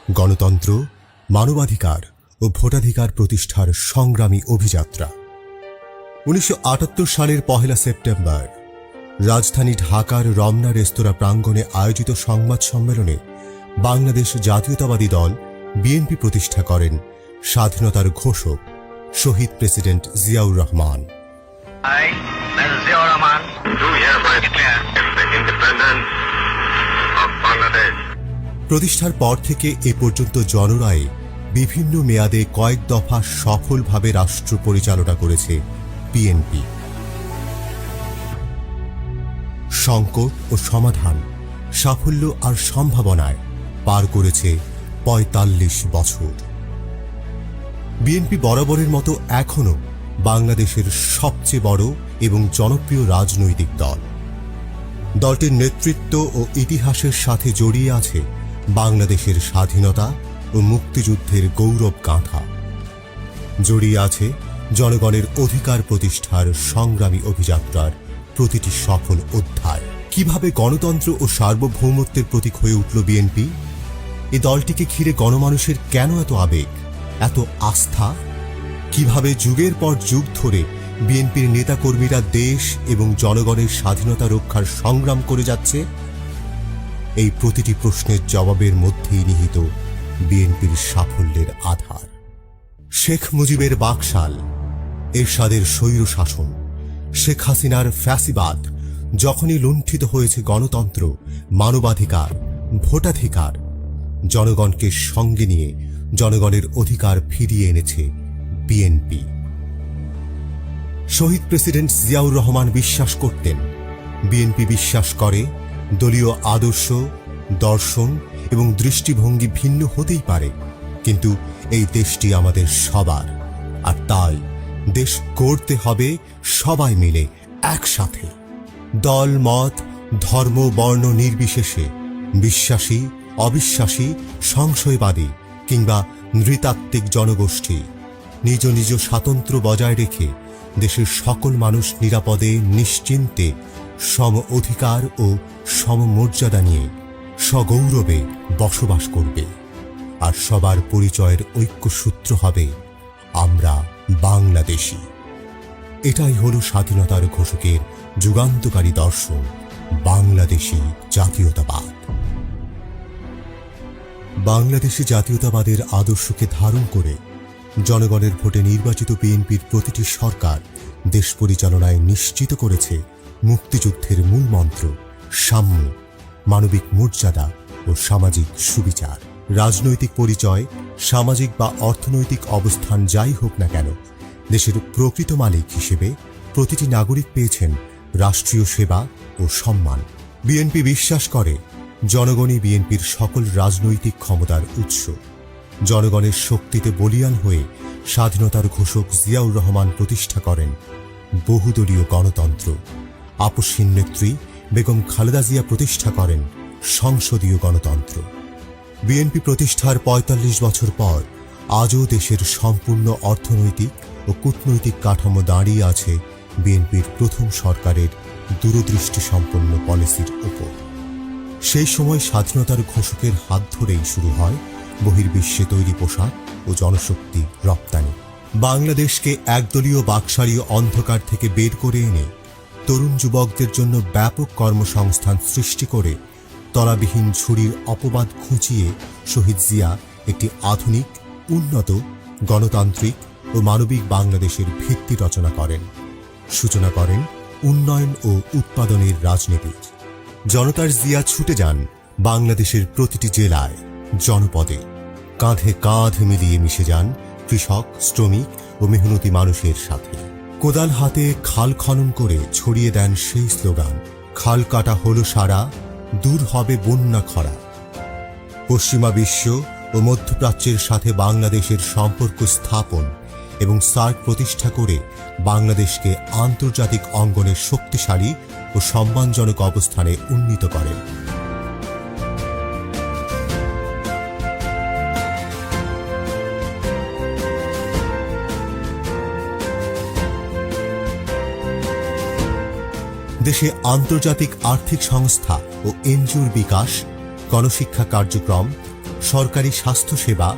গণতন্ত্র, মানবাধিকার ও ভোটাধিকার প্রতিষ্ঠার সংগ্রামী অভিযাত্রা। 1978 সালের 1 সেপ্টেম্বর রাজধানী ঢাকার রমনা রেস্তোরাঁ প্রাঙ্গণে আয়োজিত সংবাদ সম্মেলনে বাংলাদেশ জাতীয়তাবাদী দল বিএনপি প্রতিষ্ঠা করেন স্বাধীনতার ঘোষক শহীদ প্রেসিডেন্ট জিয়াউর রহমান। প্রতিষ্ঠার পর থেকে এ পর্যন্ত জনরায়ে বিভিন্ন মেয়াদে কয়েক দফা সফলভাবে রাষ্ট্র পরিচালনা করেছে বিএনপি। সংকট ও সমাধান, সাফল্য আর সম্ভাবনায় পার করেছে ৪৫ বছর। বিএনপি বরাবরের মতো এখনো বাংলাদেশের সবচেয়ে বড় এবং জনপ্রিয় রাজনৈতিক দল। দলটির নেতৃত্ব ও ইতিহাসের সাথে জড়িয়ে আছে বাংলাদেশের স্বাধীনতা ও মুক্তিযুদ্ধের গৌরব গাঁথা, জড়িয়ে আছে জনগণের অধিকার প্রতিষ্ঠার সংগ্রামী অভিযাত্রার প্রতিটি সফল অধ্যায়। কিভাবে গণতন্ত্র ও সার্বভৌমত্বের প্রতীক হয়ে উঠল বিএনপি? এই দলটিকে ঘিরে গণমানুষের কেন এত আবেগ, এত আস্থা? কিভাবে যুগের পর যুগ ধরে বিএনপির নেতাকর্মীরা দেশ এবং জনগণের স্বাধীনতা রক্ষার সংগ্রাম করে যাচ্ছে? এই প্রতিটি প্রশ্নের জবাবের মধ্যেই নিহিত বিএনপির সাফল্যের আধার। শেখ মুজিবের বাকশাল, এরশাদের স্বৈরশাসন, শেখ হাসিনার ফ্যাসিবাদ যখনই লুণ্ঠিত হয়েছে গণতন্ত্র, মানবাধিকার, ভোটাধিকার, জনগণকে সঙ্গে নিয়ে জনগণের অধিকার ফিরিয়ে এনেছে বিএনপি। শহীদ প্রেসিডেন্ট জিয়াউর রহমান বিশ্বাস করতেন, বিএনপি বিশ্বাস করে দলীয় আদর্শ, দর্শন এবং দৃষ্টিভঙ্গি ভিন্ন হতেই পারে, কিন্তু এই দেশটি আমাদের সবার, আর তাই দেশ গড়তে হবে সবাই মিলে একসাথে। দল, মত, ধর্ম, বর্ণ নির্বিশেষে, বিশ্বাসী, অবিশ্বাসী, সংশয়বাদী কিংবা নৃতাত্ত্বিক জনগোষ্ঠী নিজ নিজ স্বাতন্ত্র্য বজায় রেখে দেশের সকল মানুষ নিরাপদে, নিশ্চিন্তে, সম অধিকার ও সমমর্যাদা নিয়ে সগৌরবে বসবাস করবে। আর সবার পরিচয়ের ঐক্যসূত্র হবে আমরা বাংলাদেশী। এটাই হলো স্বাধীনতার ঘোষকের যুগান্তকারী দর্শন, বাংলাদেশী জাতীয়তাবাদ। বাংলাদেশী জাতীয়তাবাদের আদর্শকে ধারণ করে জনগণের ভোটে নির্বাচিত বিএনপির প্রতিটি সরকার দেশ পরিচালনায় নিশ্চিত করেছে মুক্তিযুদ্ধের মূল মন্ত্র সাম্য, মানবিক মর্যাদা ও সামাজিক সুবিচার। রাজনৈতিক পরিচয়, সামাজিক বা অর্থনৈতিক অবস্থান যাই হোক না কেন, দেশের প্রকৃত মালিক হিসেবে প্রতিটি নাগরিক পেয়েছেন রাষ্ট্রীয় সেবা ও সম্মান। বিএনপি বিশ্বাস করে জনগণই বিএনপির সকল রাজনৈতিক ক্ষমতার উৎস। জনগণের শক্তিতে বলীয়ান হয়ে স্বাধীনতার ঘোষক জিয়াউর রহমান প্রতিষ্ঠা করেন বহুদলীয় গণতন্ত্র। আপসহীন নেত্রী বেগম খালেদা জিয়া প্রতিষ্ঠা করেন সংসদীয় গণতন্ত্র। বিএনপি প্রতিষ্ঠার ৪৫ বছর পর আজও দেশের সম্পূর্ণ অর্থনৈতিক ও কূটনৈতিক কাঠামো দাঁড়িয়ে আছে বিএনপির প্রথম সরকারের দূরদৃষ্টি সম্পন্ন পলিসির উপর। সেই সময় স্বাধীনতার ঘোষকের হাত ধরেই শুরু হয় বহির্বিশ্বে তৈরি পোশাক ও জনশক্তি রপ্তানি। বাংলাদেশকে একদলীয় বাকশালী অন্ধকার থেকে বের করে এনে তরুণ যুবকদের জন্য ব্যাপক কর্মসংস্থান সৃষ্টি করে তলাবিহীন ঝুড়ির অপবাদ খুঁচিয়ে শহীদ জিয়া একটি আধুনিক, উন্নত, গণতান্ত্রিক ও মানবিক বাংলাদেশের ভিত্তি রচনা করেন। সূচনা করেন উন্নয়ন ও উৎপাদনের রাজনীতির। জনতার জিয়া ছুটে যান বাংলাদেশের প্রতিটি জেলায়, জনপদে, কাঁধে কাঁধ মিলিয়ে মিশে যান কৃষক, শ্রমিক ও মেহনতি মানুষের সাথে। কোদাল হাতে খাল খনন করে ছড়িয়ে দেন সেই স্লোগান, খাল কাটা হলো সারা, দূর হবে বন্যা খরা। পশ্চিমা বিশ্ব ও মধ্যপ্রাচ্যের সাথে বাংলাদেশের সম্পর্ক স্থাপন এবং সার্ক প্রতিষ্ঠা করে বাংলাদেশকে আন্তর্জাতিক অঙ্গনে শক্তিশালী ও সম্মানজনক অবস্থানে উন্নীত করেন। দেশে আন্তর্জাতিক আর্থিক সংস্থা ও এনজিওর বিকাশ, গণশিক্ষা কার্যক্রম, সরকারি স্বাস্থ্যসেবা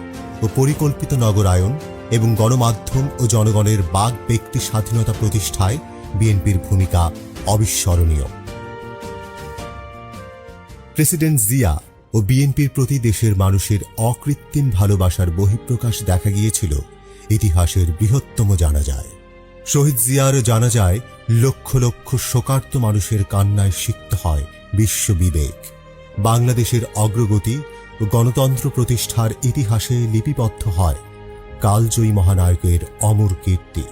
ও পরিকল্পিত নগরায়ন এবং গণমাধ্যম ও জনগণের বাক ব্যক্তি স্বাধীনতা প্রতিষ্ঠায় বিএনপির ভূমিকা অবিস্মরণীয়। প্রেসিডেন্ট জিয়া ও বিএনপির প্রতি দেশের মানুষের অকৃত্রিম ভালোবাসার বহিঃপ্রকাশ দেখা গিয়েছিল ইতিহাসের বৃহত্তম জানাজায়। শহীদ জিয়ার জানাজায় লক্ষ লক্ষ শোকার্ত মানুষের কান্নায় সিক্ত হয় বিশ্ববিবেক। বাংলাদেশের অগ্রগতি ও গণতন্ত্র প্রতিষ্ঠার ইতিহাসে লিপিবদ্ধ হয় কালজয়ী মহানায়কের অমর কীর্তি।